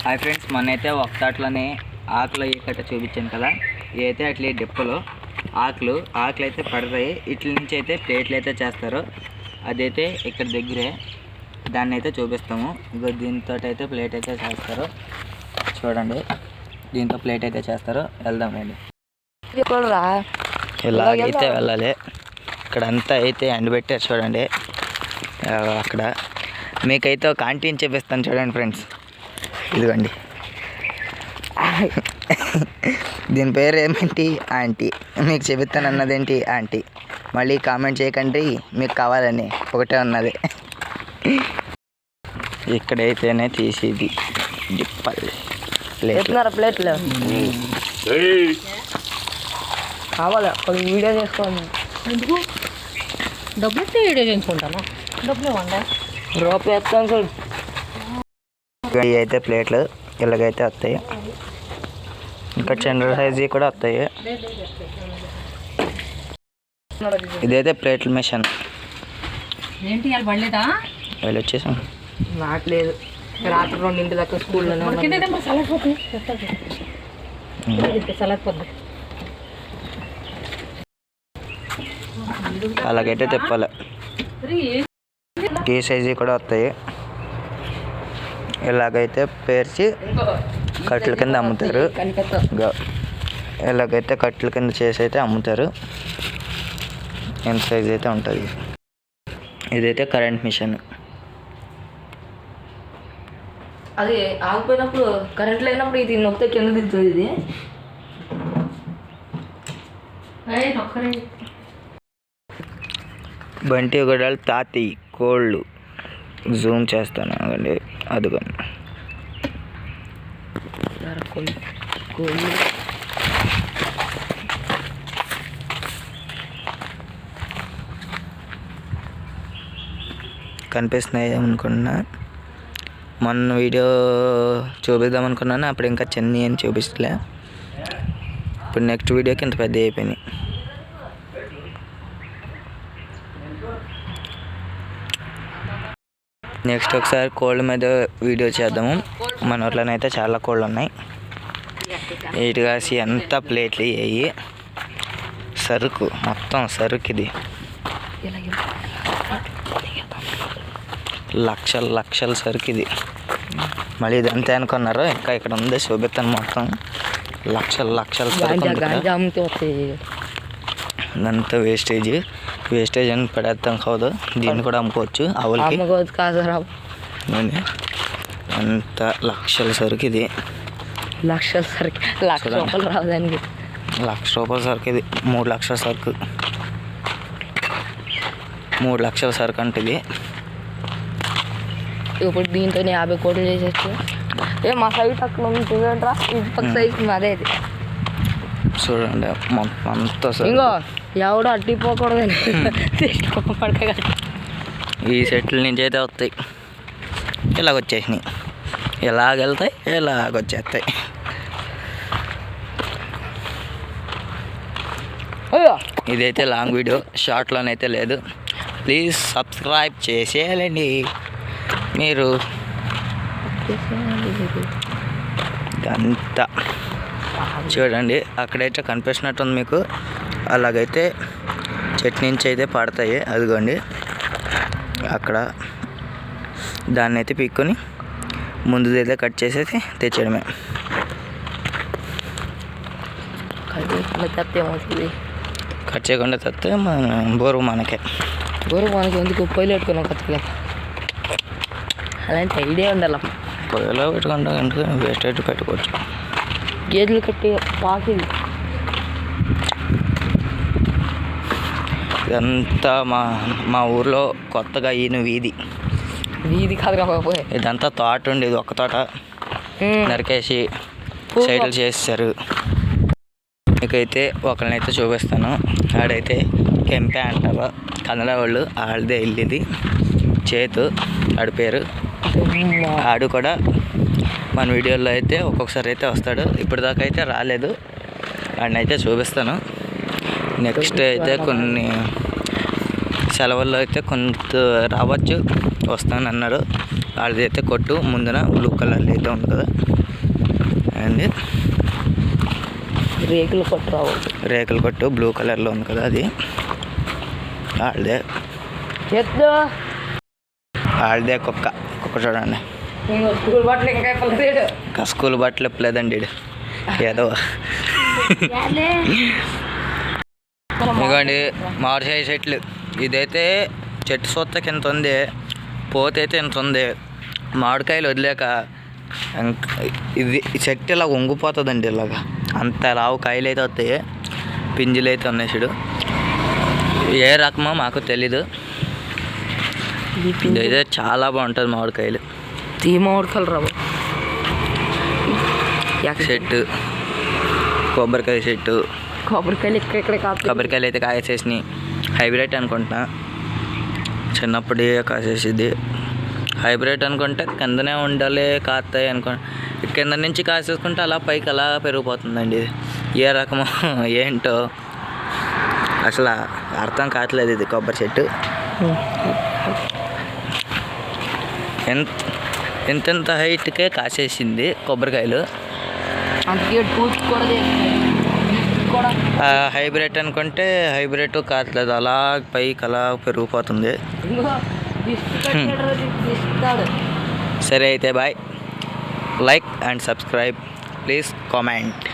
Hi friends, మొన్నైతే ఒక తాట్లోనే ఆకులు అయ్యేకట్ట చూపించాను కదా. ఇవైతే అట్లే డిప్పలు ఆకులు అయితే పడతాయి. ఇట్ల నుంచి అయితే ప్లేట్లు అయితే చేస్తారు. అదైతే ఇక్కడ దగ్గరే దాన్ని అయితే చూపిస్తాము. ఇగో దీంతో అయితే ప్లేట్ అయితే చేస్తారు. చూడండి, దీంతో ప్లేట్ అయితే చేస్తారు. వెళ్దామండి. ఇలాగైతే వెళ్ళాలి. ఇక్కడ అంతా అయితే ఎండబెట్టారు చూడండి. అక్కడ మీకైతే ఒక ఆంటీని చూపిస్తాను చూడండి ఫ్రెండ్స్. ఇదిగోండి, దీని పేరు ఏమేంటి ఆంటీ. మీకు చెబుతాను అన్నదేంటి ఆంటీ. మళ్ళీ కామెంట్ చేయకండి మీకు కావాలని, ఒకటే ఉన్నది. ఇక్కడైతేనే తీసేది డిప్పలు ప్లేట్లు కావాలి. వీడియో చేసుకోండి. ఎందుకు డబ్బులు ఇస్తే వీడియో చేసుకుంటాను. డబ్బులు ఇవ్వండి. రూపాయి వేస్తాను సార్. ఇవి అయితే ప్లేట్లు ఇలాగైతే వస్తాయి. ఇంకా చిన్న సైజు కూడా వస్తాయి. ఇదైతే ప్లేట్ల మిషన్. ఏంటి వాళ్ళు పడలేదా? వాళ్ళు వచ్చేసాం. రావట్లేదు. రాత్రి 2 దాకా స్కూల్లో అలాగైతే తిప్పాలి. ఈ సైజు కూడా వస్తాయి. ఇలాగైతే పేర్చి కట్టెల కింద అమ్ముతారు. ఇలాగైతే కట్టెల కింద చేసి అయితే అమ్ముతారు. ఎంత సైజ్ అయితే ఉంటుంది. ఇదైతే కరెంట్ మిషన్. అది ఆగిపోయినప్పుడు కరెంట్ లేనప్పుడు ఇది నొక్కితే కింద దిగుతుంది. ఇది బంటి గొడవలు తాతి కోళ్ళు జూమ్ చేస్తాను అండి. అదిగోండి, కనిపిస్తున్నాయి అనుకున్నా. మొన్న వీడియో చూపిద్దాం అనుకున్నాను, అప్పుడు ఇంకా చిన్న అని చూపిస్తలే. ఇప్పుడు నెక్స్ట్ వీడియోకి ఇంత పెద్ద అయిపోయినాయి. నెక్స్ట్ ఒకసారి కోళ్ళ మీద వీడియో చేద్దాము. మన ఊర్లోనైతే చాలా కోళ్ళు ఉన్నాయి. ఇటు కాసి ఎంత ప్లేట్లు అయ్యి సరుకు, మొత్తం సరుకు. ఇది లక్షల సరుకు. ఇది మళ్ళీ ఇది అంతే అనుకున్నారు. ఇంకా ఇక్కడ ఉంది చూపిస్తాను. మొత్తం లక్షల సరుకు. ఇదంతా వేస్టేజ్ అని పడేస్తాం కాదు. దీన్ని కూడా అమ్ముకోవచ్చు. ఆవులకి అంత లక్షల సరుకు. ఇది లక్షల సరుకు. ₹1,00,000 రావడానికి ₹1,00,000 సరుకు. ఇది 3 లక్షల సరుకు. 3 లక్షల సరుకు అంటే ఇది. ఇప్పుడు దీంతో 50 కోట్లు చేసేచ్చు. మా సైట్ అక్కడ ఉంటుందంటరా. ఇది పక్క సైట్ అదే. ఇది చూడండి, మొత్తం అంతా ఇంకో ఎవడో అట్టిపోకూడదని పడక. ఈ సెట్ల నుంచి అయితే వస్తాయి. ఇలాగొచ్చేసినాయి. ఇలాగెళ్తాయి, ఇలాగొచ్చేస్తాయి. ఇదైతే లాంగ్ వీడియో, షార్ట్లోనైతే లేదు. ప్లీజ్ సబ్స్క్రైబ్ చేసేయాలండి మీరు. ఇదంతా చూడండి, అక్కడైతే కనిపిస్తున్నట్టుంది మీకు. అలాగైతే చెట్టు నుంచి అయితే పడతాయి. అదిగోండి అక్కడ. దాన్ని అయితే పీక్కొని ముందుదైతే కట్ చేసేసి తెచ్చేయడమే. కట్ చేయకుండా తెస్తే బోరు మనకి ఎందుకు పొయ్యిలో పెట్టుకున్నాం కత్తిగా. అలాంటి ఐడియా ఉండాలి. పొయ్యిలో పెట్టుకుంటా అంటే వేస్ట్ పెట్టుకోవచ్చు. గేదెలు కట్టి పాకింది. ఇదంతా మా ఊర్లో కొత్తగా ఈయన వీధి కాదు కాకపోతే ఇదంతా తోట ఉండేది. ఒక తోట నరికేసి సైడ్లు చేస్తారు. మీకైతే ఒకరినైతే చూపిస్తాను. ఆడైతే కెంపే అంటావా కన్నడ వాళ్ళు. ఆడదే ఇల్లు ఇది. చేతు ఆడి పేరు. ఆడు కూడా మన వీడియోలో అయితే ఒక్కొక్కసారి అయితే వస్తాడు. ఇప్పటిదాకా అయితే రాలేదు. వాడినైతే చూపిస్తాను. నెక్స్ట్ అయితే కొన్ని సెలవుల్లో అయితే కొంత రావచ్చు, వస్తాను అన్నాడు. వాళ్ళది అయితే కొట్టు ముందున బ్లూ కలర్లో అయితే ఉంది కదా, అండ్ రేకులు కొట్టరావు, రేకుల కొట్టు బ్లూ కలర్లో ఉంది కదా, అది వాళ్ళదే. వాళ్ళదే కుక్క చూడండి. స్కూల్ బట్టలు ఇంకా ఇప్పలేదు, ఇంకా స్కూల్ బట్టలు ఇప్పలేదండి ఈడు. ఏదో ఇదిగోండి మామిడికాయ చెట్లు. ఇదైతే చెట్టు సొత్త కింద ఉంది, పోతే అయితే ఇంత ఉంది. మామిడికాయలు వదిలేక ఇది చెట్టు ఇలా వంగిపోతుందండి, ఇలాగా అంత లావు కాయలు అయితే వస్తాయి, పింజులు అయితే ఉన్నాయి చూడు. ఏ రకమో మాకు తెలీదు. ఇదైతే చాలా బాగుంటుంది మామిడికాయలు. తీ మామిడికాయలు రావు. చెట్టు కొబ్బరికాయ చెట్టు, కొబ్బరికాయలు ఇక్కడ కాదు, కొబ్బరికాయలు అయితే కాసేసినాయి. హైబ్రిడ్ అనుకుంటున్నా, చిన్నప్పుడు కాసేసిద్ది. హైబ్రిడ్ అనుకుంటే కిందనే ఉండాలి కాస్తాయి కింద నుంచి కాసేసుకుంటే అలా పైకి అలా పెరిగిపోతుందండి. ఇది ఏ రకమో ఏంటో అసలు అర్థం కావట్లేదు. ఇది కొబ్బరి చెట్టు ఎంతెంత హైట్కే కాసేసింది కొబ్బరికాయలు. హైబ్రిడ్ అనుకుంటే హైబ్రిడ్ కావట్లేదు, అలా పైకి అలా పెరిగిపోతుంది. సరే అయితే bye. Like and subscribe, please comment.